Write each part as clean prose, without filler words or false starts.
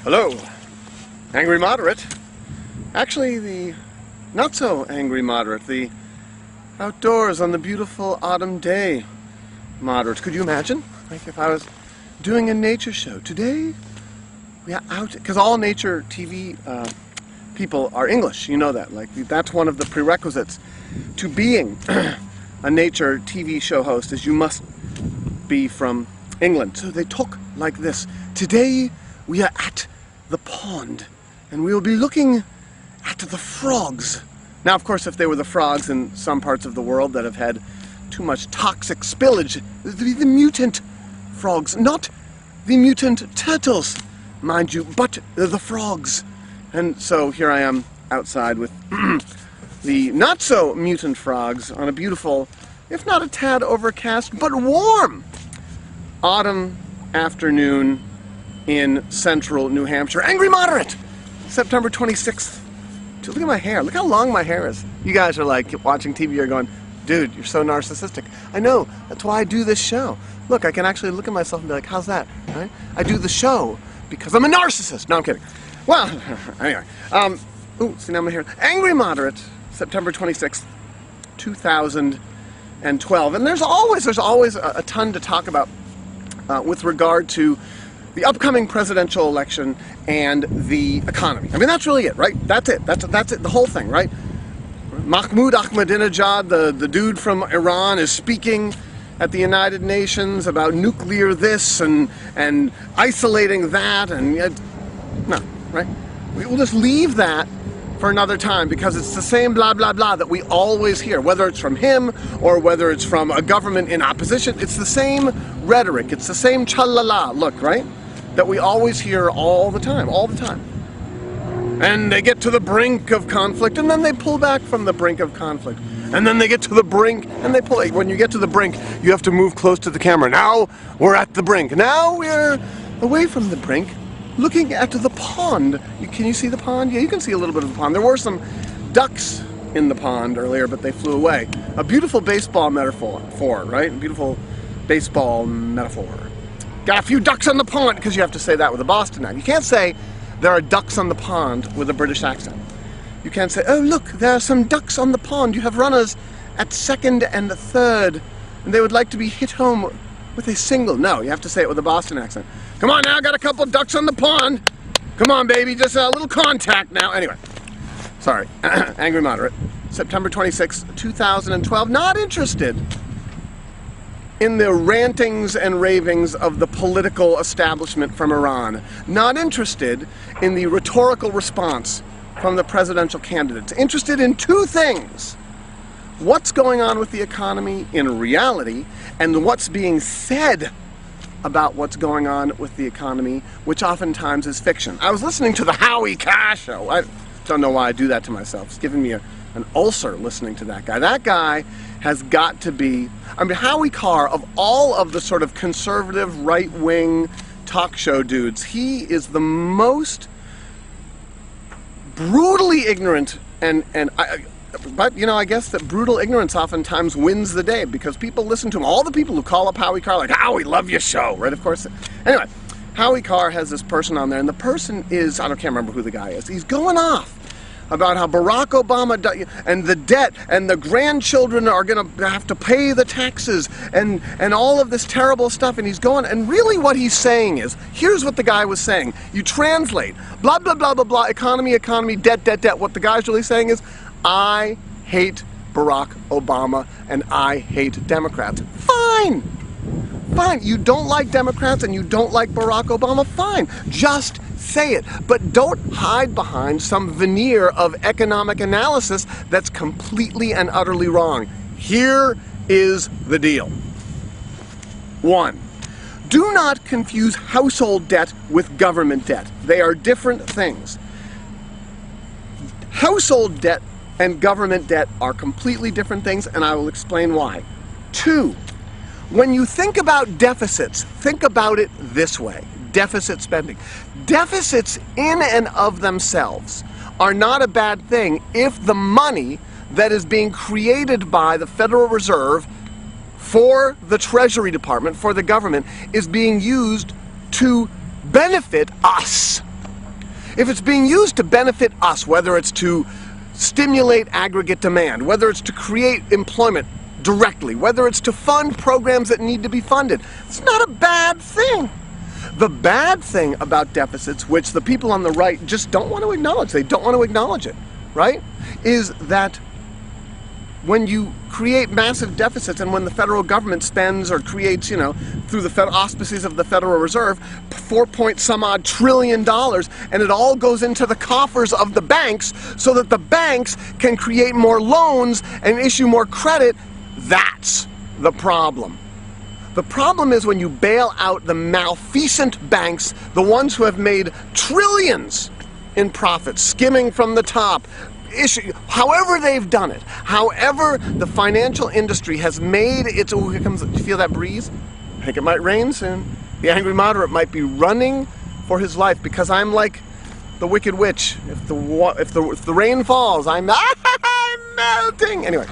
Hello, Angry Moderate. Actually, the not so angry moderate, the outdoors on the beautiful autumn day moderate. Could you imagine? Like if I was doing a nature show. Today, we are out, because all nature TV people are English, you know that. Like that's one of the prerequisites to being a nature TV show host, is you must be from England. So they talk like this. Today, we are at the pond, and we will be looking at the frogs. Now, of course, if they were the frogs in some parts of the world that have had too much toxic spillage, the mutant frogs, not the mutant turtles, mind you, but the frogs. And so here I am outside with the not-so-mutant frogs on a beautiful, if not a tad overcast, but warm autumn afternoon in central New Hampshire. Angry Moderate, September 26th. Look at my hair. Look how long my hair is. You guys are like watching TV, you're going, dude, you're so narcissistic. I know, that's why I do this show. Look, I can actually look at myself and be like, how's that? Right? I do the show because I'm a narcissist. No, I'm kidding. Well, anyway. See, now my hair. Angry Moderate, September 26th, 2012. And there's always a ton to talk about with regard to the upcoming presidential election and the economy. I mean, that's really it, right? That's it. That's it. The whole thing, right? Mahmoud Ahmadinejad, the dude from Iran, is speaking at the United Nations about nuclear this and isolating that, and no, right? We'll just leave that for another time, because it's the same blah blah blah that we always hear, whether it's from him or whether it's from a government in opposition. It's the same rhetoric. It's the same cha-la-la look, right? That we always hear all the time. And they get to the brink of conflict, and then they pull back from the brink of conflict. And then they get to the brink, and they pull. When you get to the brink, you have to move close to the camera. Now we're at the brink. Now we're away from the brink, looking at the pond. Can you see the pond? Yeah, you can see a little bit of the pond. There were some ducks in the pond earlier, but they flew away. A beautiful baseball metaphor, right? A beautiful baseball metaphor. Got a few ducks on the pond, because you have to say that with a Boston accent. You can't say there are ducks on the pond with a British accent. You can't say, oh look, there are some ducks on the pond. You have runners at second and third, and they would like to be hit home with a single. No, you have to say it with a Boston accent. Come on now, got a couple ducks on the pond. Come on, baby, just a little contact now. Anyway, sorry. Angry Moderate, September 26, 2012. Not interested in the rantings and ravings of the political establishment from Iran. Not interested in the rhetorical response from the presidential candidates. Interested in two things: what's going on with the economy in reality, and what's being said about what's going on with the economy, which oftentimes is fiction. I was listening to the Howie Carr show. I don't know why I do that to myself. It's giving me an ulcer listening to that guy. That guy has got to be, I mean, Howie Carr, of all of the sort of conservative, right-wing talk show dudes, he is the most brutally ignorant, but you know, I guess that brutal ignorance oftentimes wins the day, because people listen to him. All the people who call up Howie Carr like, Howie, love your show, right? Of course. Anyway, Howie Carr has this person on there, and the person is, I can't remember who the guy is. He's going off about how Barack Obama and the debt, and the grandchildren are going to have to pay the taxes, and all of this terrible stuff, and he's going, and really what he's saying is, here's what the guy was saying. You translate, blah, blah, blah, blah, blah, economy, debt, debt, debt. What the guy's really saying is, I hate Barack Obama, and I hate Democrats. Fine! Fine, you don't like Democrats and you don't like Barack Obama, fine. Just say it. But don't hide behind some veneer of economic analysis that's completely and utterly wrong. Here is the deal. 1. Do not confuse household debt with government debt. They are different things. Household debt and government debt are completely different things, and I will explain why. 2. When you think about deficits, think about it this way. Deficit spending. Deficits in and of themselves are not a bad thing if the money that is being created by the Federal Reserve for the Treasury Department, for the government, is being used to benefit us, if it's being used to benefit us, whether it's to stimulate aggregate demand, whether it's to create employment directly, whether it's to fund programs that need to be funded, it's not a bad thing. The bad thing about deficits, which the people on the right just don't want to acknowledge, they don't want to acknowledge it, right, is that when you create massive deficits and when the federal government spends or creates, through the auspices of the Federal Reserve, 4-point-some-odd trillion dollars, and it all goes into the coffers of the banks so that the banks can create more loans and issue more credit, that's the problem. The problem is when you bail out the malfeasant banks, the ones who have made trillions in profits, skimming from the top, however they've done it, however the financial industry has made its, oh, here comes, do you feel that breeze? I think it might rain soon. The angry moderate might be running for his life because I'm like the Wicked Witch. If the rain falls, I'm melting. Anyway,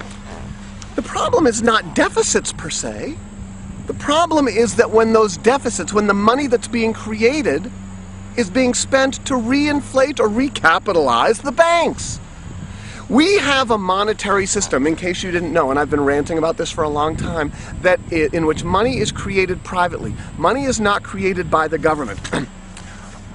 the problem is not deficits per se. The problem is that when those deficits, when the money that's being created is being spent to reinflate or recapitalize the banks. We have a monetary system, in case you didn't know, and I've been ranting about this for a long time, in which money is created privately. Money is not created by the government.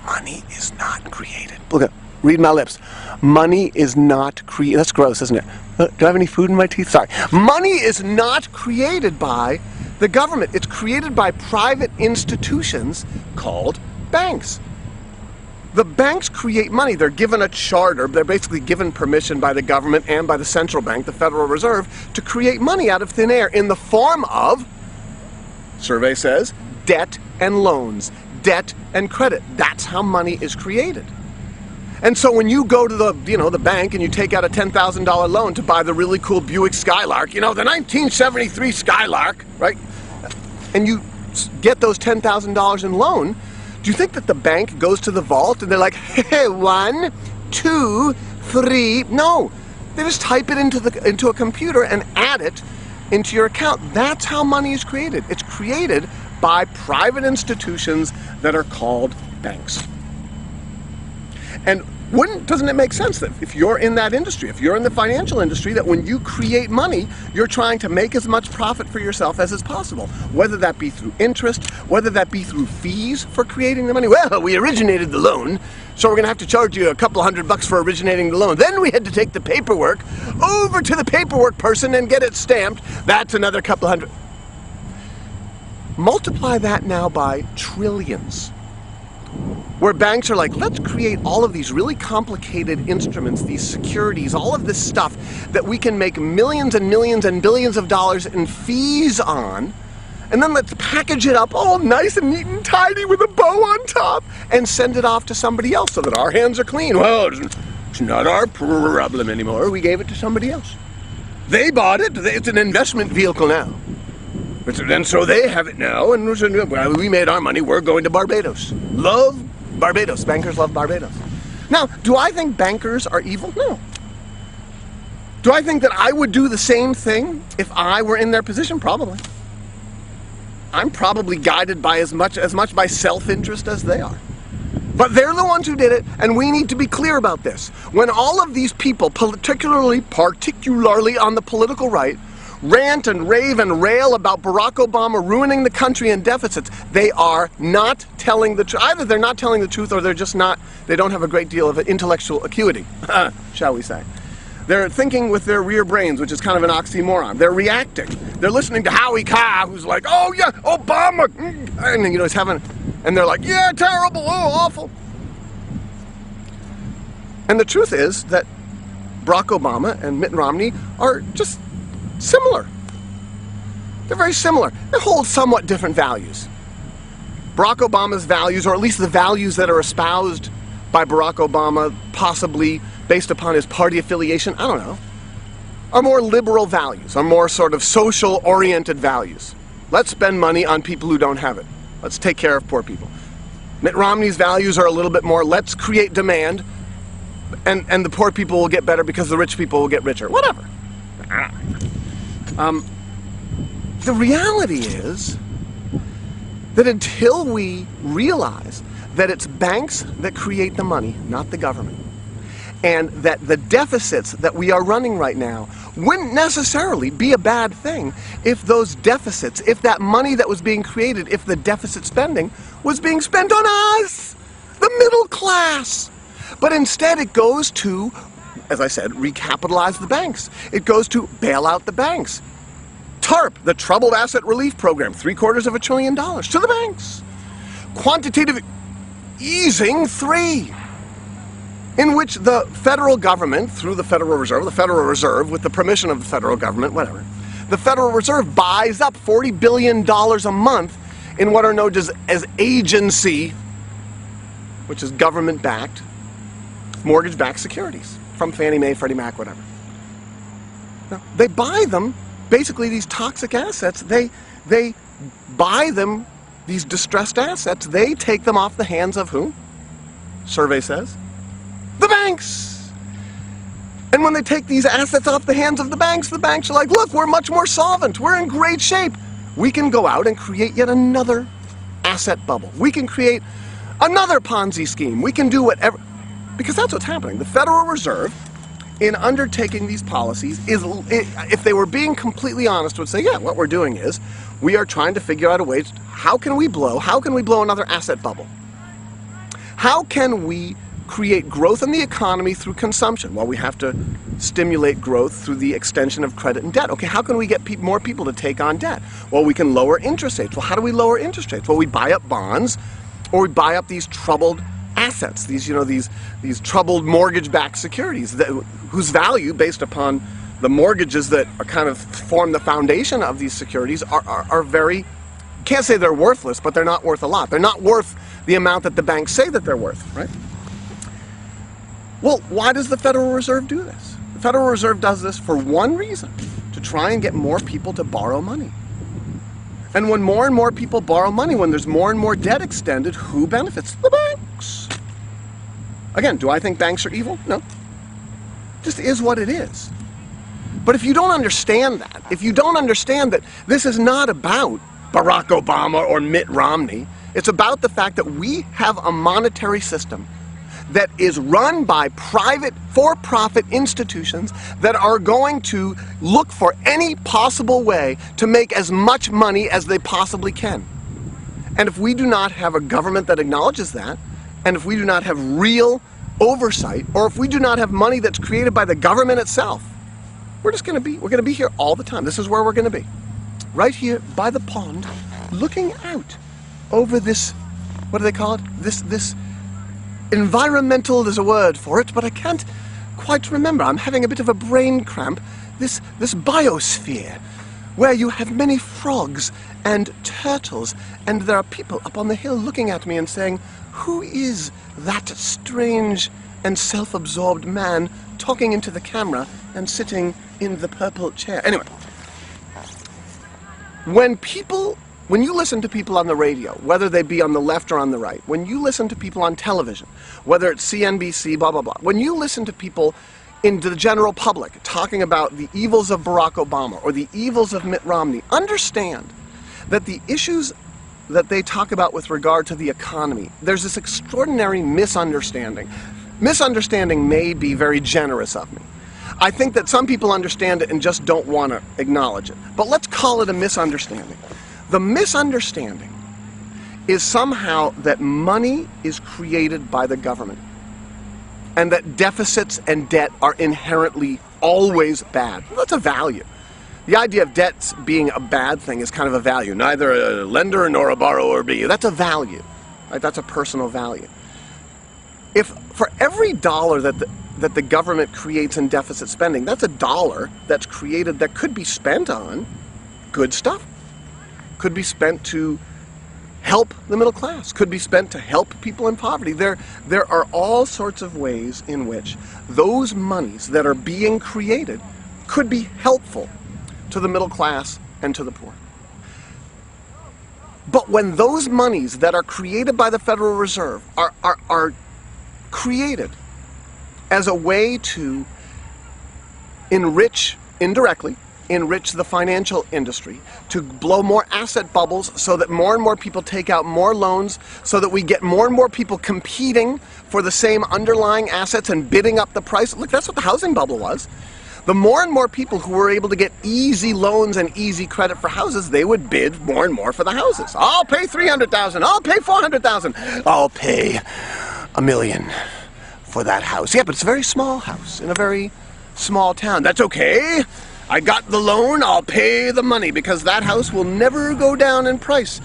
Money is not created. Look at, read my lips. Money is not created. That's gross, isn't it? Do I have any food in my teeth? Sorry. Money is not created by the government. It's created by private institutions called banks. The banks create money. They're given a charter. They're basically given permission by the government and by the central bank, the Federal Reserve, to create money out of thin air in the form of, survey says, debt and loans, debt and credit. That's how money is created. And so when you go to the bank and you take out a $10,000 loan to buy the really cool Buick Skylark, the 1973 Skylark, right? And you get those $10,000 in loan, do you think that the bank goes to the vault and they're like, hey, 1, 2, 3? No, they just type it into a computer and add it into your account. That's how money is created. It's created by private institutions that are called banks. And doesn't it make sense that if you're in that industry, if you're in the financial industry, that when you create money, you're trying to make as much profit for yourself as is possible, whether that be through interest, whether that be through fees for creating the money. Well, we originated the loan, so we're going to have to charge you a couple $100 for originating the loan. Then we had to take the paperwork over to the paperwork person and get it stamped. That's another couple $100. Multiply that now by trillions. Where banks are like, let's create all of these really complicated instruments, these securities, all of this stuff that we can make millions and millions and billions of dollars in fees on, and then let's package it up all nice and neat and tidy with a bow on top and send it off to somebody else so that our hands are clean. Well, it's not our problem anymore. We gave it to somebody else. They bought it. It's an investment vehicle now. And so they have it now, and we made our money. We're going to Barbados. Love Barbados. Bankers love Barbados. Now, do I think bankers are evil? No. Do I think that I would do the same thing if I were in their position? Probably. I'm probably guided by as much by self-interest as they are. But they're the ones who did it, and we need to be clear about this. When all of these people, particularly on the political right, rant and rave and rail about Barack Obama ruining the country in deficits, they are not telling the truth. Either they're not telling the truth or they're just not, they don't have a great deal of intellectual acuity, shall we say. They're thinking with their rear brains, which is kind of an oxymoron. They're reacting. They're listening to Howie Carr, who's like, oh yeah, Obama, and he's having, and they're like, yeah, terrible, oh, awful. And the truth is that Barack Obama and Mitt Romney are just similar. They're very similar. They hold somewhat different values. Barack Obama's values, or at least the values that are espoused by Barack Obama, possibly based upon his party affiliation, I don't know, are more liberal values, are more sort of social-oriented values. Let's spend money on people who don't have it. Let's take care of poor people. Mitt Romney's values are a little bit more, let's create demand, and the poor people will get better because the rich people will get richer. Whatever. The reality is that until we realize that it's banks that create the money, not the government. And that the deficits that we are running right now wouldn't necessarily be a bad thing if those deficits, if that money that was being created, if the deficit spending was being spent on us, the middle class. But instead it goes to, as I said, recapitalize the banks. It goes to bail out the banks. TARP, the Troubled Asset Relief Program, $750 billion to the banks. Quantitative easing 3, in which the federal government, through the Federal Reserve with the permission of the federal government, whatever, the Federal Reserve buys up $40 billion a month in what are known as agency, which is government-backed, mortgage-backed securities from Fannie Mae, Freddie Mac, whatever. Now, they buy them, basically these toxic assets, they buy them, these distressed assets, they take them off the hands of who? Survey says, the banks. And when they take these assets off the hands of the banks are like, look, we're much more solvent, we're in great shape. We can go out and create yet another asset bubble. We can create another Ponzi scheme. We can do whatever, because that's what's happening. The Federal Reserve, in undertaking these policies, if they were being completely honest, would say, yeah, what we're doing is we are trying to figure out a way, how can we blow another asset bubble? How can we create growth in the economy through consumption? Well, we have to stimulate growth through the extension of credit and debt. Okay, how can we get more people to take on debt? Well, we can lower interest rates. Well, how do we lower interest rates? Well, we buy up bonds, or we buy up these troubled assets, these troubled mortgage-backed securities whose value, based upon the mortgages that are kind of form the foundation of these securities, are very, can't say they're worthless, but they're not worth a lot. They're not worth the amount that the banks say that they're worth, right? Well, why does the Federal Reserve do this? The Federal Reserve does this for one reason, to try and get more people to borrow money. And when more and more people borrow money, when there's more and more debt extended, who benefits? The banks. Again, do I think banks are evil? No. It just is what it is. But if you don't understand that, if you don't understand that this is not about Barack Obama or Mitt Romney, it's about the fact that we have a monetary system that is run by private, for-profit institutions that are going to look for any possible way to make as much money as they possibly can. And if we do not have a government that acknowledges that, and if we do not have real oversight, or if we do not have money that's created by the government itself, we're going to be here all the time. This is where we're going to be. Right here by the pond, looking out over this, what do they call it? This environmental, there's a word for it, but I can't quite remember. I'm having a bit of a brain cramp. This biosphere, where you have many frogs and turtles, and there are people up on the hill looking at me and saying, who is that strange and self-absorbed man talking into the camera and sitting in the purple chair? Anyway, when you listen to people on the radio, whether they be on the left or on the right, when you listen to people on television, whether it's CNBC, blah, blah, blah, when you listen to people in the general public talking about the evils of Barack Obama or the evils of Mitt Romney, understand that the issues that they talk about with regard to the economy, there's this extraordinary misunderstanding. Misunderstanding may be very generous of me. I think that some people understand it and just don't want to acknowledge it. But let's call it a misunderstanding. The misunderstanding is somehow that money is created by the government, and that deficits and debt are inherently always bad. Well, that's a value. The idea of debts being a bad thing is kind of a value. Neither a lender nor a borrower be. That's a value. Right? That's a personal value. If for every dollar that the government creates in deficit spending, that's a dollar that's created that could be spent on good stuff. Could be spent to help the middle class, could be spent to help people in poverty. There are all sorts of ways in which those monies that are being created could be helpful to the middle class and to the poor. But when those monies that are created by the Federal Reserve are created as a way to enrich indirectly enrich the financial industry, to blow more asset bubbles so that more and more people take out more loans, so that we get more and more people competing for the same underlying assets and bidding up the price. Look, that's what the housing bubble was. The more and more people who were able to get easy loans and easy credit for houses, they would bid more and more for the houses. I'll pay $300,000, I'll pay $400,000, I'll pay $1 million for that house. Yeah, but it's a very small house in a very small town. That's okay. I got the loan, I'll pay the money, because that house will never go down in price.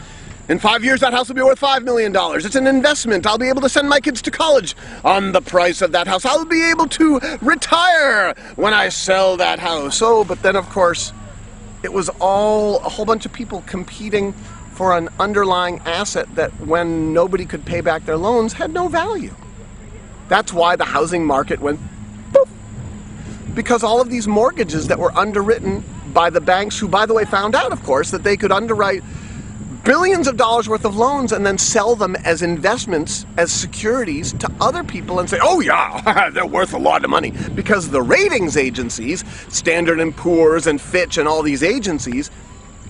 In 5 years, that house will be worth $5 million. It's an investment. I'll be able to send my kids to college on the price of that house. I'll be able to retire when I sell that house. Oh, but then, of course, it was all a whole bunch of people competing for an underlying asset that, when nobody could pay back their loans, had no value. That's why the housing market went poof. Because all of these mortgages that were underwritten by the banks, who, by the way, found out, of course, that they could underwrite billions of dollars worth of loans and then sell them as investments, as securities to other people and say, oh yeah, they're worth a lot of money. Because the ratings agencies, Standard & Poor's and Fitch and all these agencies,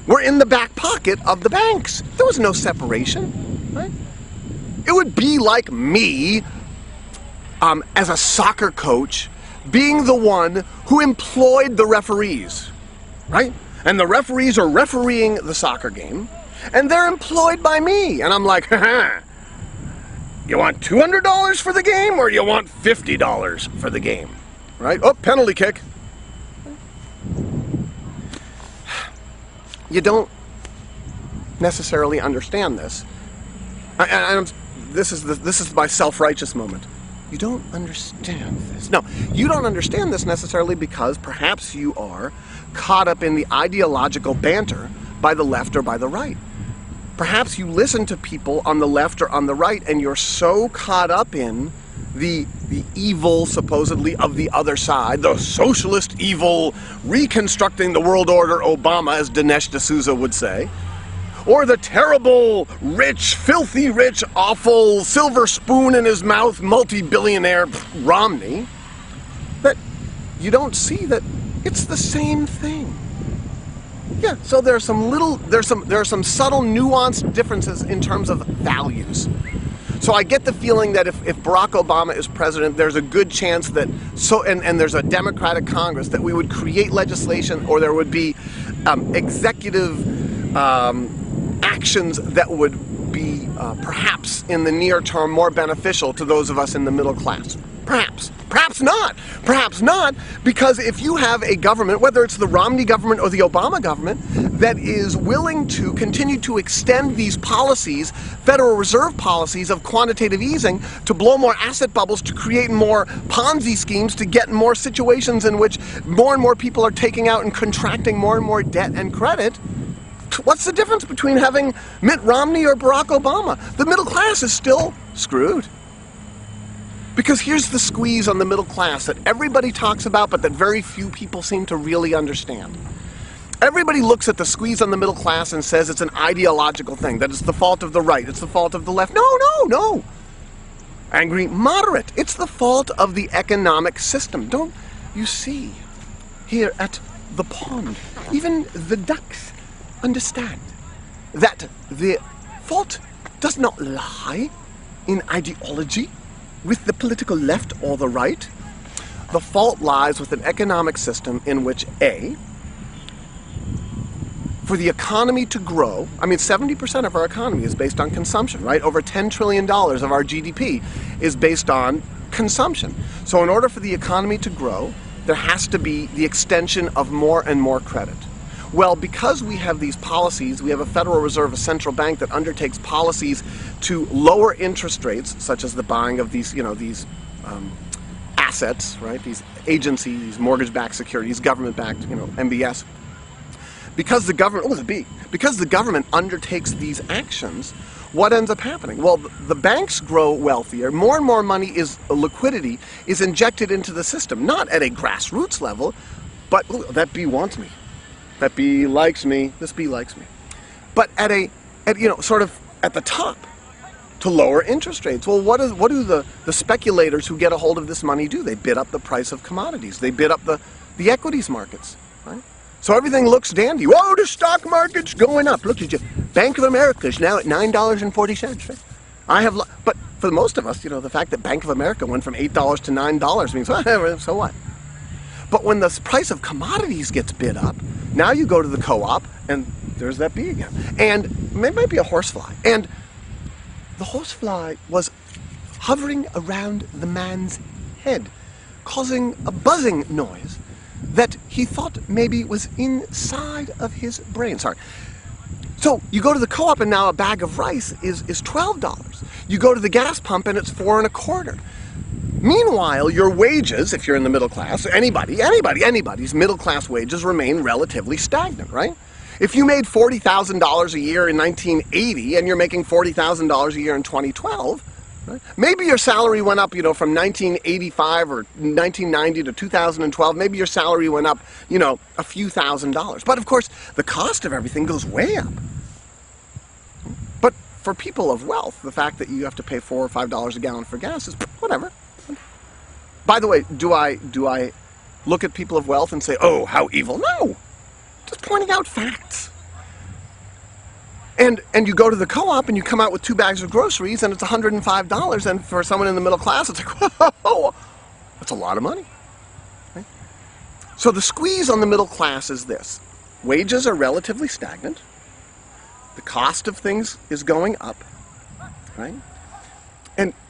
were in the back pocket of the banks. There was no separation, right? It would be like me, as a soccer coach, being the one who employed the referees, right? And the referees are refereeing the soccer game, and they're employed by me. And I'm like, haha, you want $200 for the game, or you want $50 for the game? Right? Oh, penalty kick. You don't necessarily understand this. This is my self-righteous moment. You don't understand this. No, you don't understand this necessarily because perhaps you are caught up in the ideological banter by the left or by the right. Perhaps you listen to people on the left or on the right and you're so caught up in the evil, supposedly, of the other side, the socialist evil, reconstructing the world order Obama, as Dinesh D'Souza would say, or the terrible, rich, filthy rich, awful, silver spoon in his mouth, multi-billionaire Romney, that you don't see that it's the same thing. Yeah, so there are some subtle, nuanced differences in terms of values. So I get the feeling that if Barack Obama is president, there's a good chance that, and there's a Democratic Congress, that we would create legislation, or there would be executive actions that would be perhaps in the near term more beneficial to those of us in the middle class. Perhaps. Perhaps not. Perhaps not, because if you have a government, whether it's the Romney government or the Obama government, that is willing to continue to extend these policies, Federal Reserve policies of quantitative easing, to blow more asset bubbles, to create more Ponzi schemes, to get more situations in which more and more people are taking out and contracting more and more debt and credit, what's the difference between having Mitt Romney or Barack Obama? The middle class is still screwed. Because here's the squeeze on the middle class that everybody talks about, but that very few people seem to really understand. Everybody looks at the squeeze on the middle class and says it's an ideological thing, that it's the fault of the right, it's the fault of the left. No, no, no. Angry moderate. It's the fault of the economic system. Don't you see here at the pond, even the ducks understand that the fault does not lie in ideology with the political left or the right. The fault lies with an economic system in which, A, for the economy to grow, I mean 70% of our economy is based on consumption, right? Over $10 trillion of our GDP is based on consumption. So in order for the economy to grow, there has to be the extension of more and more credit. Well, because we have these policies, we have a Federal Reserve, a central bank that undertakes policies to lower interest rates, such as the buying of these, these assets, right? These agencies, these mortgage-backed securities, government-backed, MBS. Because the government, because the government undertakes these actions, what ends up happening? Well, the banks grow wealthier. More and more money liquidity is injected into the system, not at a grassroots level, but that bee wants me. That bee likes me. This bee likes me. But sort of at the top, to lower interest rates. Well, what do the speculators who get a hold of this money do? They bid up the price of commodities. They bid up the equities markets, right? So everything looks dandy. Whoa, the stock market's going up. Look at you. Bank of America is now at $9.40. Right? But for most of us, the fact that Bank of America went from $8 to $9 means, well, so what? But when the price of commodities gets bid up, now you go to the co-op, and there's that bee again. And it might be a horsefly. And the horsefly was hovering around the man's head, causing a buzzing noise that he thought maybe was inside of his brain. Sorry. So you go to the co-op and now a bag of rice is $12. You go to the gas pump and it's $4.25. Meanwhile, your wages, if you're in the middle class, anybody's middle class wages remain relatively stagnant, right? If you made $40,000 a year in 1980 and you're making $40,000 a year in 2012, right? Maybe your salary went up, from 1985 or 1990 to 2012. Maybe your salary went up, a few $1,000s. But of course, the cost of everything goes way up. But for people of wealth, the fact that you have to pay $4 or $5 a gallon for gas is whatever. By the way, do I look at people of wealth and say, oh, how evil? No, just pointing out facts. And you go to the co-op and you come out with 2 bags of groceries and it's $105, and for someone in the middle class, it's like, whoa, that's a lot of money. Right? So the squeeze on the middle class is this. Wages are relatively stagnant. The cost of things is going up, right?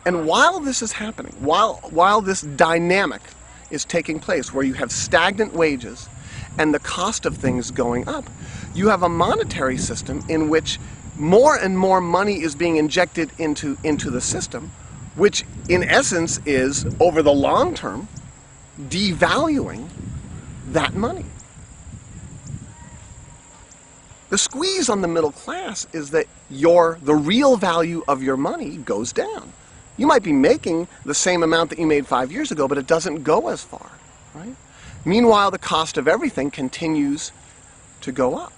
And while this is happening, while this dynamic is taking place where you have stagnant wages and the cost of things going up, you have a monetary system in which more and more money is being injected into the system, which in essence is, over the long term, devaluing that money. The squeeze on the middle class is that the real value of your money goes down. You might be making the same amount that you made 5 years ago, but it doesn't go as far, right? Meanwhile, the cost of everything continues to go up.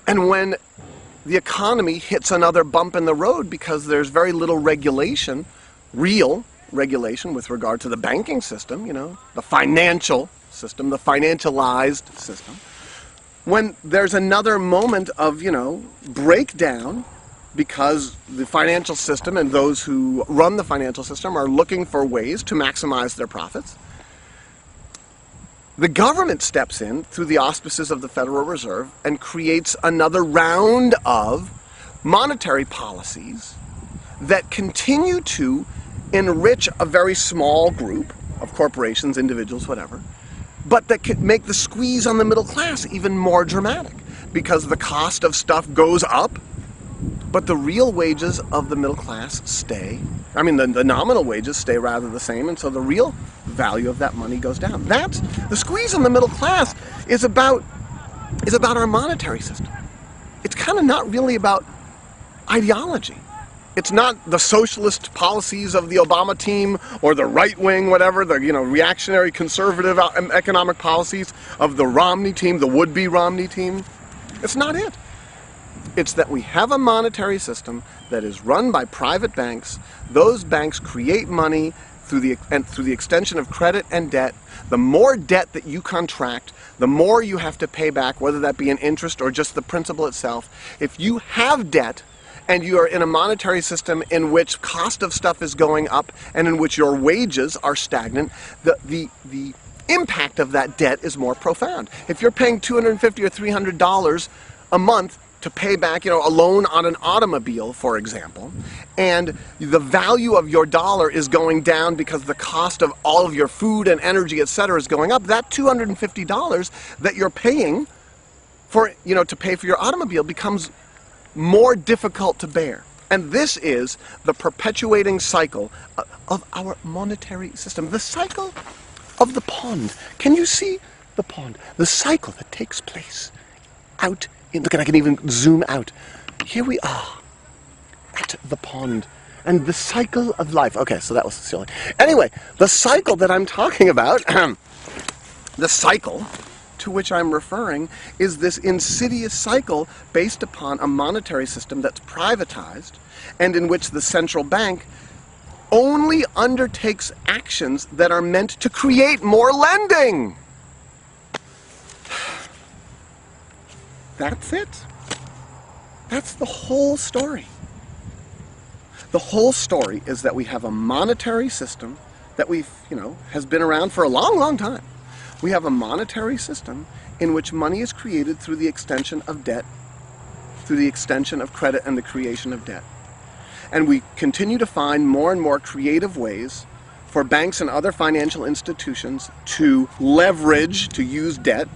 And when the economy hits another bump in the road because there's very little regulation, real regulation with regard to the banking system, the financial system, the financialized system, when there's another moment of, breakdown because the financial system and those who run the financial system are looking for ways to maximize their profits, the government steps in through the auspices of the Federal Reserve and creates another round of monetary policies that continue to enrich a very small group of corporations, individuals, whatever, but that can make the squeeze on the middle class even more dramatic because the cost of stuff goes up, but the real wages of the middle class stay. The nominal wages stay rather the same, and so the real value of that money goes down. That's the squeeze on the middle class is about our monetary system. It's kind of not really about ideology. It's not the socialist policies of the Obama team or the right wing, whatever, the reactionary conservative economic policies of the Romney team, the would-be Romney team. It's not it. It's that we have a monetary system that is run by private banks. Those banks create money through the extension of credit and debt. The more debt that you contract, the more you have to pay back, whether that be an interest or just the principal itself. If you have debt and you are in a monetary system in which cost of stuff is going up and in which your wages are stagnant, the impact of that debt is more profound. If you're paying $250 or $300 a month to pay back, a loan on an automobile, for example, and the value of your dollar is going down because the cost of all of your food and energy, etc., is going up, that $250 that you're paying for, to pay for your automobile becomes more difficult to bear. And this is the perpetuating cycle of our monetary system, the cycle of the pond. Can you see the pond? The cycle that takes place out in, look, I can even zoom out. Here we are at the pond and the cycle of life. Okay, so that was silly. Anyway, the cycle that I'm talking about, the cycle to which I'm referring is this insidious cycle based upon a monetary system that's privatized and in which the central bank only undertakes actions that are meant to create more lending. That's it. That's the whole story. The whole story is that we have a monetary system that has been around for a long, long time. We have a monetary system in which money is created through the extension of debt, through the extension of credit and the creation of debt. And we continue to find more and more creative ways for banks and other financial institutions to leverage, to use debt,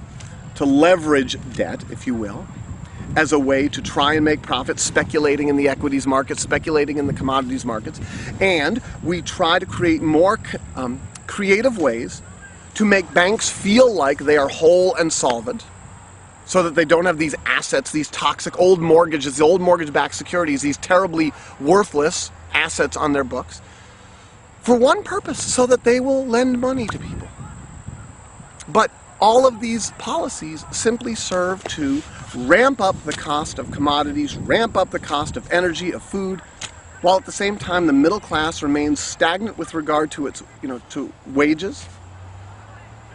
to leverage debt, if you will, as a way to try and make profits, speculating in the equities markets, speculating in the commodities markets. And we try to create more creative ways to make banks feel like they are whole and solvent, so that they don't have these assets, these toxic old mortgages, the old mortgage-backed securities, these terribly worthless assets on their books, for one purpose, so that they will lend money to people. But all of these policies simply serve to ramp up the cost of commodities, ramp up the cost of energy, of food, while at the same time the middle class remains stagnant with regard to its, to wages.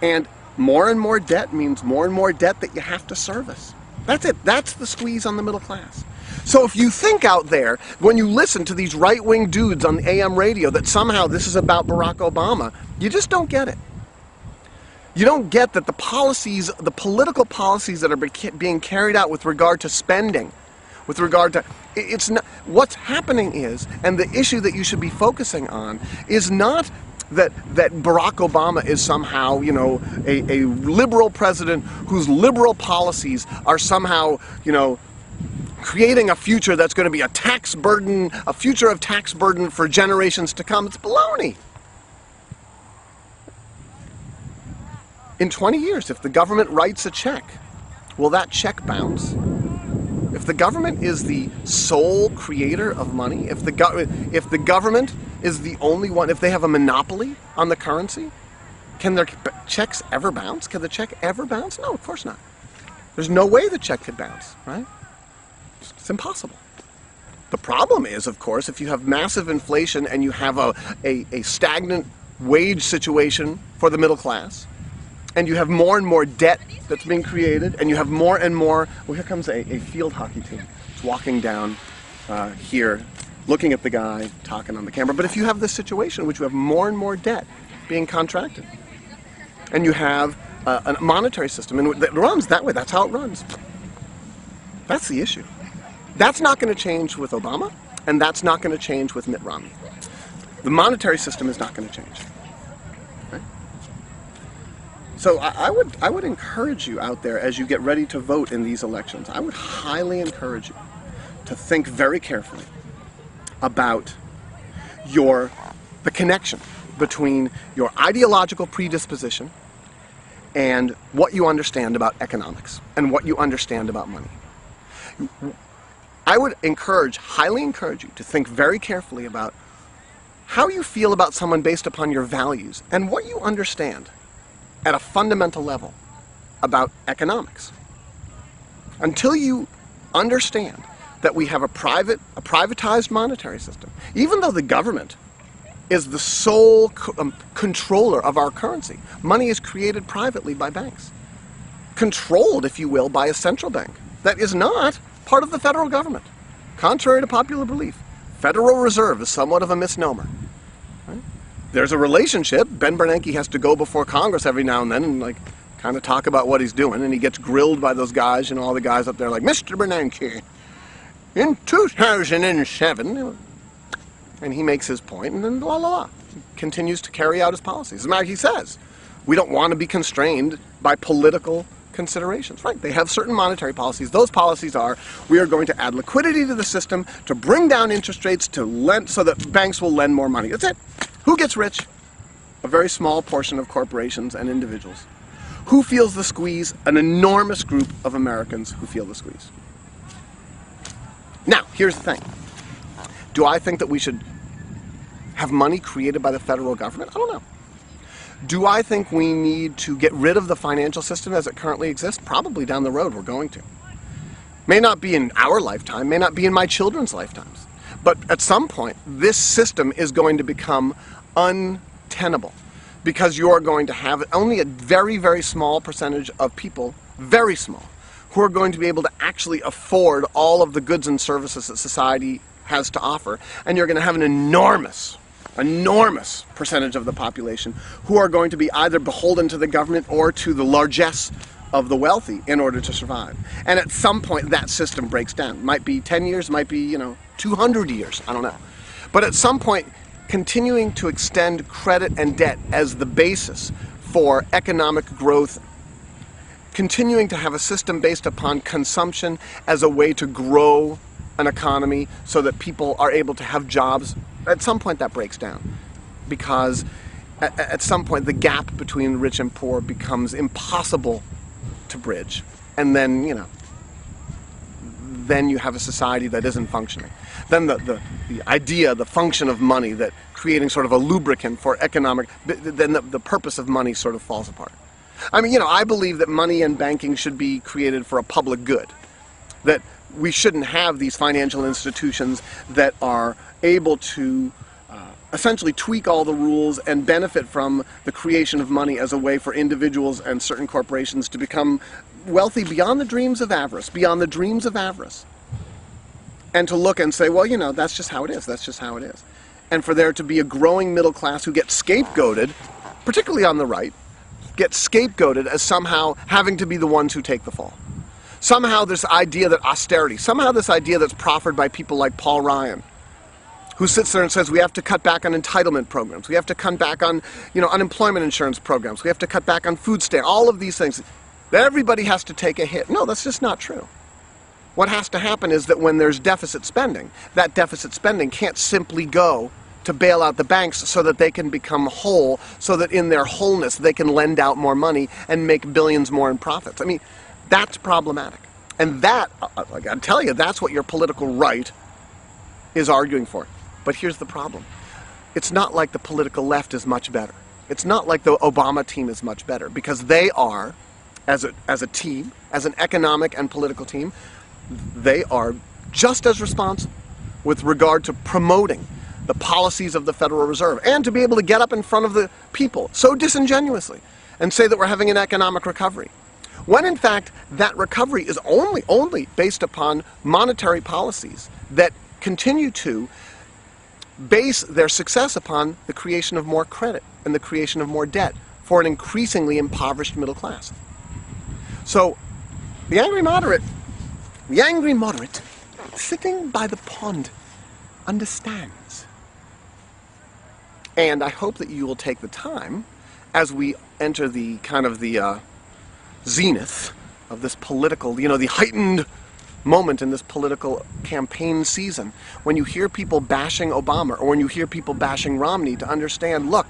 And more debt means more and more debt that you have to service. That's it. That's the squeeze on the middle class. So if you think out there, when you listen to these right-wing dudes on the AM radio, that somehow this is about Barack Obama, you just don't get it. You don't get that the policies, the political policies that are being carried out with regard to spending, with regard to, it's not, what's happening is, and the issue that you should be focusing on is not that Barack Obama is somehow, a liberal president whose liberal policies are somehow, creating a future that's going to be a tax burden, a future of tax burden for generations to come. It's baloney. In 20 years, if the government writes a check, will that check bounce? If the government is the sole creator of money, if the government is the only one, if they have a monopoly on the currency, can their checks ever bounce? Can the check ever bounce? No, of course not. There's no way the check could bounce, right? It's impossible. The problem is, of course, if you have massive inflation and you have a stagnant wage situation for the middle class, and you have more and more debt that's being created, and you have more and more, well, here comes a field hockey team. It's walking down here, looking at the guy, talking on the camera. But if you have this situation in which you have more and more debt being contracted, and you have a monetary system that runs that way, that's how it runs. That's the issue. That's not going to change with Obama, and that's not going to change with Mitt Romney. The monetary system is not going to change. So I would encourage you out there as you get ready to vote in these elections, I would highly encourage you to think very carefully about the connection between your ideological predisposition and what you understand about economics and what you understand about money. I would highly encourage you to think very carefully about how you feel about someone based upon your values and what you understand at a fundamental level about economics. Until you understand that we have a privatized monetary system, even though the government is the sole controller of our currency, money is created privately by banks, controlled, if you will, by a central bank that is not part of the federal government. Contrary to popular belief, Federal Reserve is somewhat of a misnomer. There's a relationship. Ben Bernanke has to go before Congress every now and then and kind of talk about what he's doing, and he gets grilled by those guys, all the guys up there like, Mr. Bernanke, in 2007, and he makes his point, and then la la la, continues to carry out his policies. As a matter of fact, he says, we don't want to be constrained by political considerations. Right? They have certain monetary policies. Those policies are, we are going to add liquidity to the system to bring down interest rates to lend, so that banks will lend more money. That's it. Who gets rich? A very small portion of corporations and individuals. Who feels the squeeze? An enormous group of Americans who feel the squeeze. Now, here's the thing. Do I think that we should have money created by the federal government? I don't know. Do I think we need to get rid of the financial system as it currently exists? Probably down the road we're going to. May not be in our lifetime, may not be in my children's lifetimes. But at some point, this system is going to become untenable, because you are going to have only a very, very small percentage of people, very small, who are going to be able to actually afford all of the goods and services that society has to offer. And you're going to have an enormous percentage of the population who are going to be either beholden to the government or to the largesse of the wealthy in order to survive. And at some point that system breaks down. Might be 10 years, might be 200 years, I don't know. But at some point, continuing to extend credit and debt as the basis for economic growth, continuing to have a system based upon consumption as a way to grow an economy so that people are able to have jobs, at some point that breaks down. Because at some point the gap between rich and poor becomes impossible to bridge. And then, then you have a society that isn't functioning. Then the idea, the function of money, that creating sort of a lubricant for economic, then the purpose of money sort of falls apart. I mean, I believe that money and banking should be created for a public good. That we shouldn't have these financial institutions that are able to essentially tweak all the rules and benefit from the creation of money as a way for individuals and certain corporations to become wealthy beyond the dreams of avarice, and to look and say, well, that's just how it is, that's just how it is. And for there to be a growing middle class who gets scapegoated, particularly on the right, get scapegoated as somehow having to be the ones who take the fall. Somehow this idea that austerity, somehow this idea that's proffered by people like Paul Ryan, who sits there and says we have to cut back on entitlement programs, we have to cut back on unemployment insurance programs, we have to cut back on food stamps, all of these things, that everybody has to take a hit. No, that's just not true. What has to happen is that when there's deficit spending, that deficit spending can't simply go to bail out the banks so that they can become whole, so that in their wholeness they can lend out more money and make billions more in profits. I mean, that's problematic. And that, I gotta tell you, that's what your political right is arguing for. But here's the problem. It's not like the political left is much better. It's not like the Obama team is much better, because they are, as a team, as an economic and political team, they are just as responsible with regard to promoting the policies of the Federal Reserve, and to be able to get up in front of the people so disingenuously and say that we're having an economic recovery, when in fact that recovery is only based upon monetary policies that continue to base their success upon the creation of more credit and the creation of more debt for an increasingly impoverished middle class. So the angry moderate, sitting by the pond, understands. And I hope that you will take the time, as we enter the kind of the zenith of this political, the heightened moment in this political campaign season, when you hear people bashing Obama or when you hear people bashing Romney, to understand, look,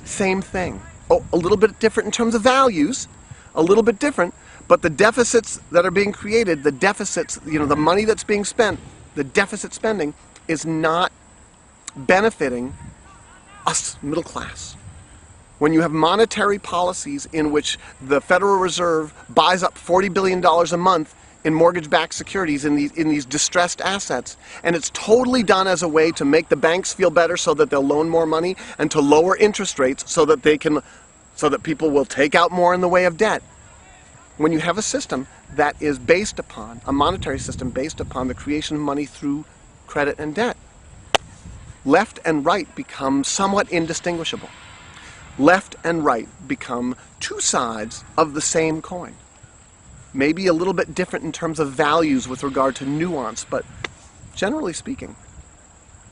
same thing. Oh, a little bit different in terms of values, a little bit different, but the deficits that are being created, the deficits, the money that's being spent, the deficit spending is not benefiting us, middle class. When you have monetary policies in which the Federal Reserve buys up $40 billion a month in mortgage-backed securities, in these distressed assets, and it's totally done as a way to make the banks feel better so that they'll loan more money, and to lower interest rates so that people will take out more in the way of debt. When you have a system that is based upon, a monetary system based upon the creation of money through credit and debt, left and right become somewhat indistinguishable. Left and right become two sides of the same coin. Maybe a little bit different in terms of values with regard to nuance, but generally speaking,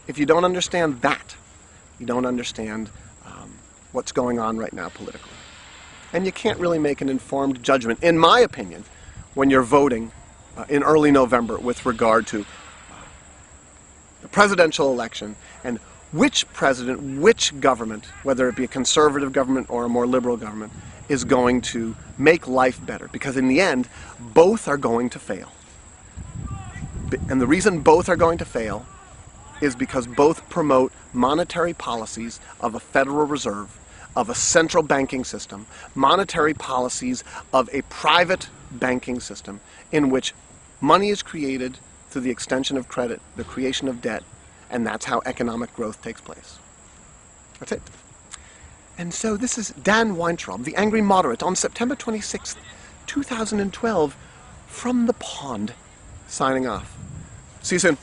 if you don't understand that, you don't understand what's going on right now politically. And you can't really make an informed judgment, in my opinion, when you're voting in early November with regard to the presidential election and which president, which government, whether it be a conservative government or a more liberal government, is going to make life better. Because in the end, both are going to fail. And the reason both are going to fail is because both promote monetary policies of a Federal Reserve, of a central banking system, monetary policies of a private banking system in which money is created through the extension of credit, the creation of debt, And that's how economic growth takes place. That's it. And so this is Dan Weintraub, the Angry Moderate, on September 26th, 2012, from the pond, signing off. See you soon.